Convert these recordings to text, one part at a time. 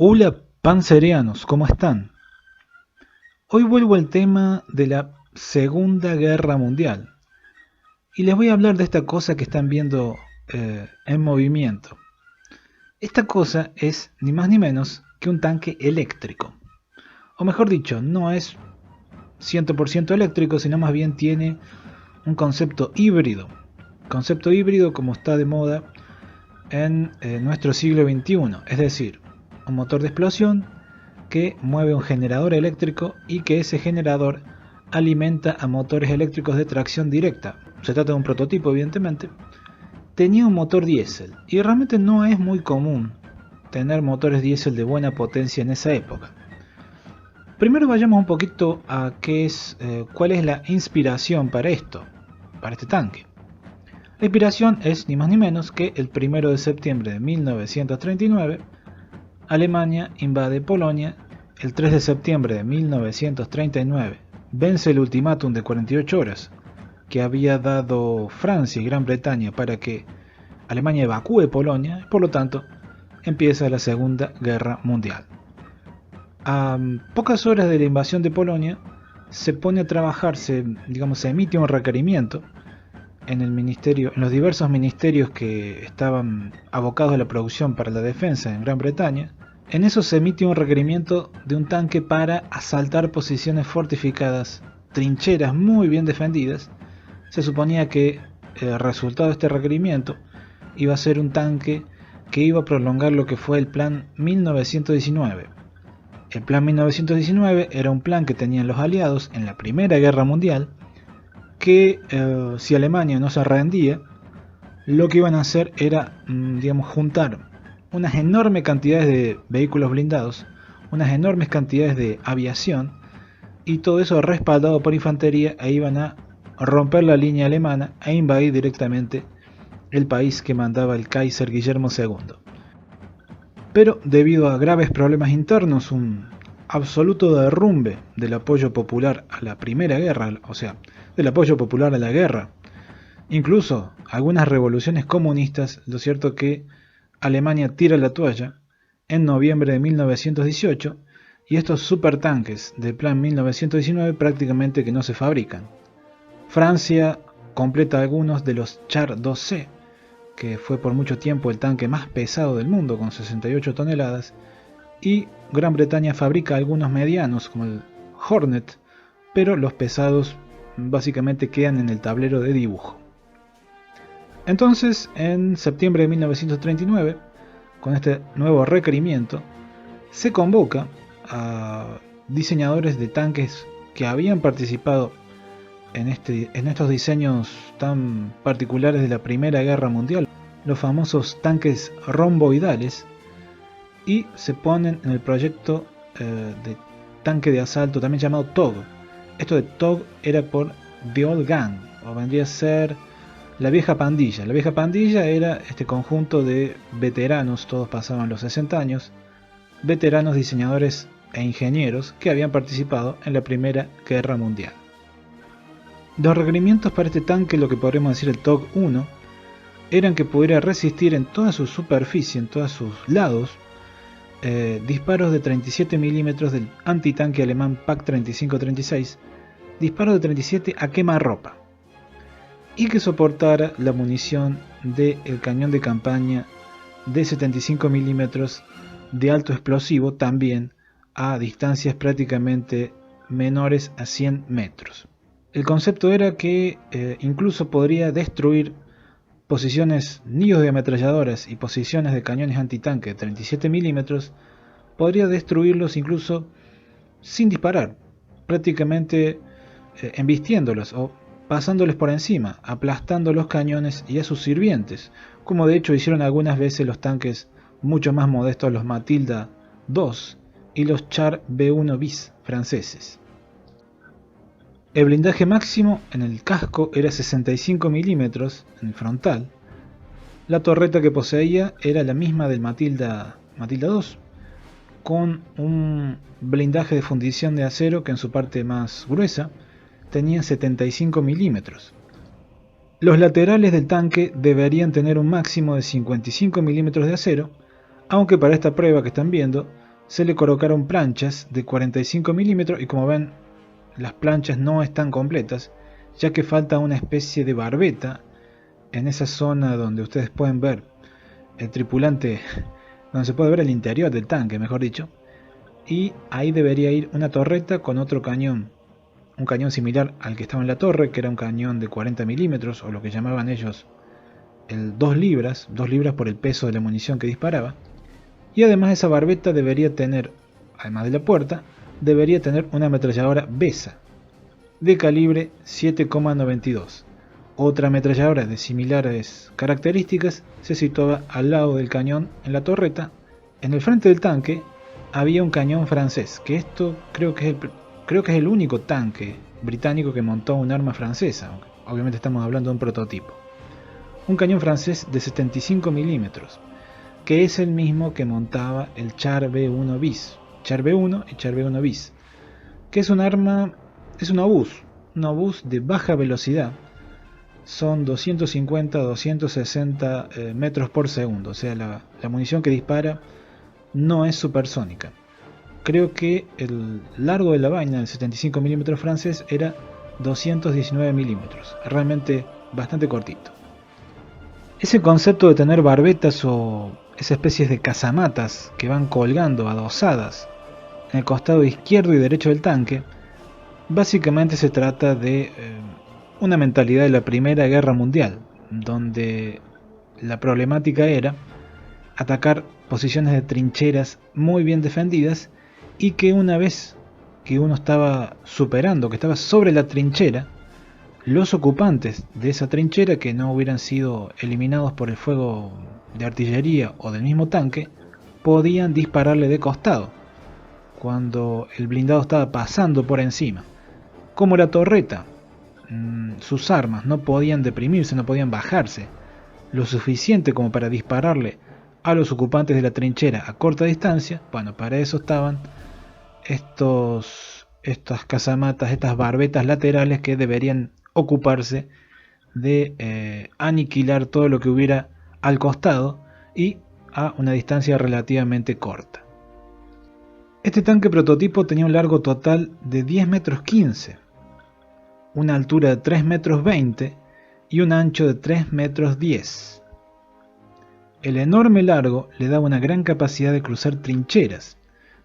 Hola panzerianos, ¿cómo están? Hoy vuelvo al tema de la Segunda Guerra Mundial y les voy a hablar de esta cosa que están viendo en movimiento. Esta cosa es ni más ni menos que un tanque eléctrico. O mejor dicho, no es 100% eléctrico, sino más bien tiene un concepto híbrido. Concepto híbrido como está de moda en nuestro siglo XXI, es decir, un motor de explosión que mueve un generador eléctrico y que ese generador alimenta a motores eléctricos de tracción directa. Se trata de un prototipo, evidentemente. Tenía un motor diésel y realmente no es muy común tener motores diésel de buena potencia en esa época. Primero vayamos un poquito a cuál es la inspiración para esto, para este tanque. La inspiración es ni más ni menos que el 1 de septiembre de 1939, Alemania invade Polonia. El 3 de septiembre de 1939 vence el ultimátum de 48 horas que había dado Francia y Gran Bretaña para que Alemania evacúe Polonia, y por lo tanto empieza la Segunda Guerra Mundial. A pocas horas de la invasión de Polonia se pone a trabajar, se emite un requerimiento en los diversos ministerios que estaban abocados a la producción para la defensa en Gran Bretaña. En eso se emite un requerimiento de un tanque para asaltar posiciones fortificadas, trincheras muy bien defendidas. Se suponía que el resultado de este requerimiento iba a ser un tanque que iba a prolongar lo que fue el Plan 1919. El Plan 1919 era un plan que tenían los aliados en la Primera Guerra Mundial, que si Alemania no se rendía, lo que iban a hacer era, juntar unas enormes cantidades de vehículos blindados, unas enormes cantidades de aviación, y todo eso respaldado por infantería, e iban a romper la línea alemana e invadir directamente el país que mandaba el Kaiser Guillermo II. Pero debido a graves problemas internos, un absoluto derrumbe del apoyo popular a la Primera Guerra, o sea, del apoyo popular a la guerra, incluso algunas revoluciones comunistas, lo cierto que Alemania tira la toalla en noviembre de 1918 y estos supertanques del Plan 1919 prácticamente que no se fabrican. Francia completa algunos de los Char 2C, que fue por mucho tiempo el tanque más pesado del mundo con 68 toneladas, y Gran Bretaña fabrica algunos medianos como el Hornet, pero los pesados básicamente quedan en el tablero de dibujo. Entonces, en septiembre de 1939, con este nuevo requerimiento, se convoca a diseñadores de tanques que habían participado en estos diseños tan particulares de la Primera Guerra Mundial, los famosos tanques romboidales, y se ponen en el proyecto de tanque de asalto, también llamado TOG. Esto de TOG era por The Old Gang, o vendría a ser la vieja pandilla. La vieja pandilla era este conjunto de veteranos, todos pasaban los 60 años, veteranos diseñadores e ingenieros que habían participado en la Primera Guerra Mundial. Los requerimientos para este tanque, lo que podríamos decir el TOG-1, eran que pudiera resistir en toda su superficie, en todos sus lados, disparos de 37 milímetros del antitanque alemán PaK-35-36, disparos de 37 a quemarropa, y que soportara la munición del cañón de campaña de 75 milímetros de alto explosivo, también a distancias prácticamente menores a 100 metros. El concepto era que incluso podría destruir posiciones, nidos de ametralladoras y posiciones de cañones antitanque de 37 milímetros, podría destruirlos incluso sin disparar, prácticamente embistiéndolos o pasándoles por encima, aplastando los cañones y a sus sirvientes, como de hecho hicieron algunas veces los tanques mucho más modestos, los Matilda II y los Char B1 bis franceses. El blindaje máximo en el casco era 65 milímetros en el frontal. La torreta que poseía era la misma del Matilda II, con un blindaje de fundición de acero que en su parte más gruesa tenía 75 milímetros. Los laterales del tanque deberían tener un máximo de 55 milímetros de acero, aunque para esta prueba que están viendo se le colocaron planchas de 45 milímetros y como ven, las planchas no están completas, ya que falta una especie de barbeta en esa zona donde ustedes pueden ver el tripulante, donde se puede ver el interior del tanque, mejor dicho, y ahí debería ir una torreta con otro cañón, un cañón similar al que estaba en la torre, que era un cañón de 40 milímetros, o lo que llamaban ellos el 2 libras por el peso de la munición que disparaba. Y además esa barbeta debería tener, además de la puerta, debería tener una ametralladora Besa de calibre 7,92. Otra ametralladora de similares características se situaba al lado del cañón en la torreta. En el frente del tanque había un cañón francés, que esto creo que es el único tanque británico que montó un arma francesa, aunque obviamente estamos hablando de un prototipo. Un cañón francés de 75 milímetros, que es el mismo que montaba el Char B1 bis, Char B1 y Char B1 bis, que es un arma, es un obús de baja velocidad, son 250-260 metros por segundo, o sea la munición que dispara no es supersónica. Creo que el largo de la vaina del 75 mm francés era 219 milímetros, realmente bastante cortito. Ese concepto de tener barbetas o esas especies de casamatas que van colgando adosadas en el costado izquierdo y derecho del tanque, básicamente se trata de una mentalidad de la Primera Guerra Mundial, donde la problemática era atacar posiciones de trincheras muy bien defendidas y que una vez que uno estaba superando, que estaba sobre la trinchera, los ocupantes de esa trinchera que no hubieran sido eliminados por el fuego de artillería o del mismo tanque, podían dispararle de costado cuando el blindado estaba pasando por encima. Como la torreta, sus armas no podían deprimirse, no podían bajarse lo suficiente como para dispararle a los ocupantes de la trinchera a corta distancia, bueno, para eso estaban estas casamatas, estas barbetas laterales que deberían ocuparse de aniquilar todo lo que hubiera al costado y a una distancia relativamente corta. Este tanque prototipo tenía un largo total de 10 metros 15, una altura de 3 metros 20 y un ancho de 3 metros 10. El enorme largo le daba una gran capacidad de cruzar trincheras.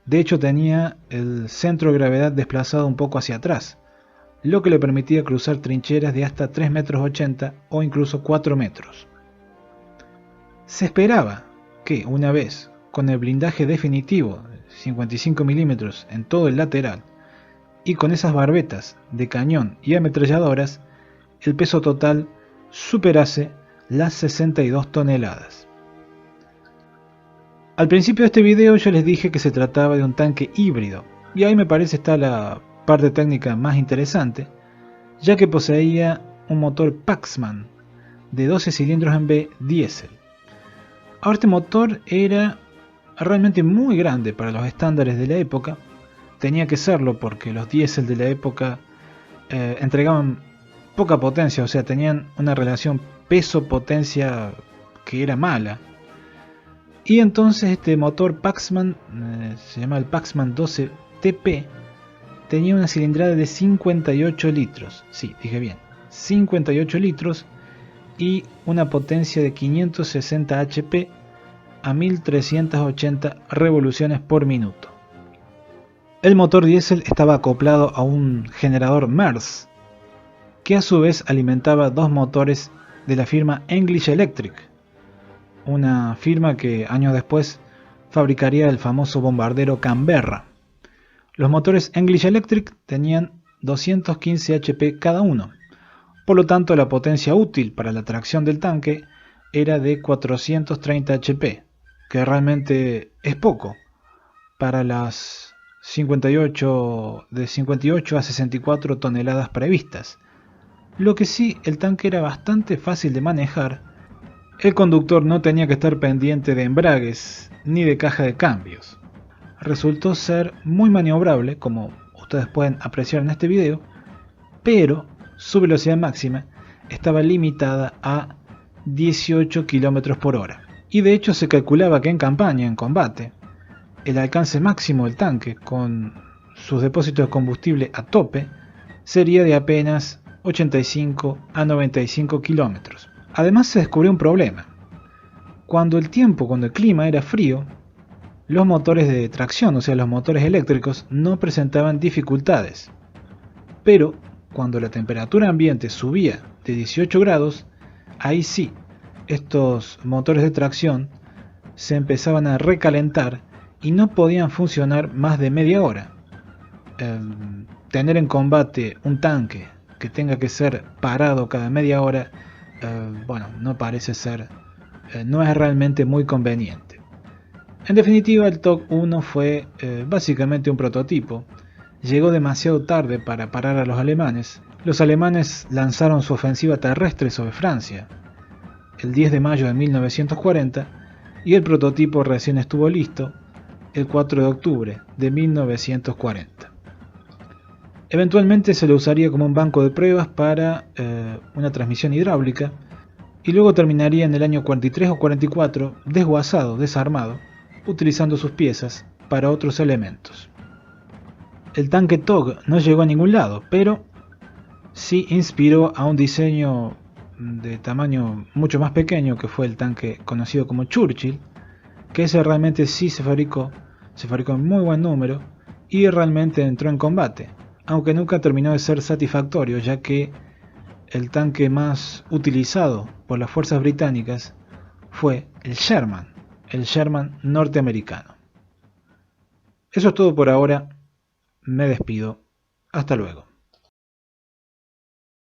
De hecho tenía el centro de gravedad desplazado un poco hacia atrás, lo que le permitía cruzar trincheras de hasta 3 metros 80 o incluso 4 metros. Se esperaba que una vez con el blindaje definitivo 55 milímetros en todo el lateral y con esas barbetas de cañón y ametralladoras, el peso total superase las 62 toneladas. Al principio de este video yo les dije que se trataba de un tanque híbrido, y ahí me parece está la parte técnica más interesante, ya que poseía un motor Paxman de 12 cilindros en B diésel. Ahora este motor era realmente muy grande para los estándares de la época, tenía que serlo porque los diésel de la época entregaban poca potencia, o sea, tenían una relación peso-potencia que era mala. Y entonces este motor Paxman, se llama el Paxman 12 TP, tenía una cilindrada de 58 litros, sí, dije bien, 58 litros y una potencia de 560 HP a 1380 revoluciones por minuto. El motor diésel estaba acoplado a un generador MERS, que a su vez alimentaba dos motores de la firma English Electric, una firma que años después fabricaría el famoso bombardero Canberra. Los motores English Electric tenían 215 HP cada uno, por lo tanto la potencia útil para la tracción del tanque era de 430 HP, que realmente es poco para las 58 a 64 toneladas previstas. Lo que sí, el tanque era bastante fácil de manejar. El conductor no tenía que estar pendiente de embragues ni de caja de cambios. Resultó ser muy maniobrable, como ustedes pueden apreciar en este video, pero su velocidad máxima estaba limitada a 18 km por hora. Y de hecho se calculaba que en campaña, en combate, el alcance máximo del tanque con sus depósitos de combustible a tope sería de apenas 85 a 95 kilómetros. Además se descubrió un problema. Cuando el clima era frío, los motores de tracción, o sea los motores eléctricos, no presentaban dificultades. Pero cuando la temperatura ambiente subía de 18 grados, ahí sí, estos motores de tracción se empezaban a recalentar y no podían funcionar más de media hora. Tener en combate un tanque que tenga que ser parado cada media hora, bueno, no parece ser, no es realmente muy conveniente. En definitiva, el TOC-1 fue básicamente un prototipo. Llegó demasiado tarde para parar a los alemanes. Los alemanes lanzaron su ofensiva terrestre sobre Francia el 10 de mayo de 1940 y el prototipo recién estuvo listo el 4 de octubre de 1940. Eventualmente se lo usaría como un banco de pruebas para una transmisión hidráulica y luego terminaría en el año 43 o 44 desguazado, desarmado, utilizando sus piezas para otros elementos. El tanque TOG no llegó a ningún lado, pero sí inspiró a un diseño de tamaño mucho más pequeño que fue el tanque conocido como Churchill, que ese realmente sí se fabricó en muy buen número y realmente entró en combate, aunque nunca terminó de ser satisfactorio, ya que el tanque más utilizado por las fuerzas británicas fue el Sherman norteamericano. Eso es todo por ahora, me despido, hasta luego.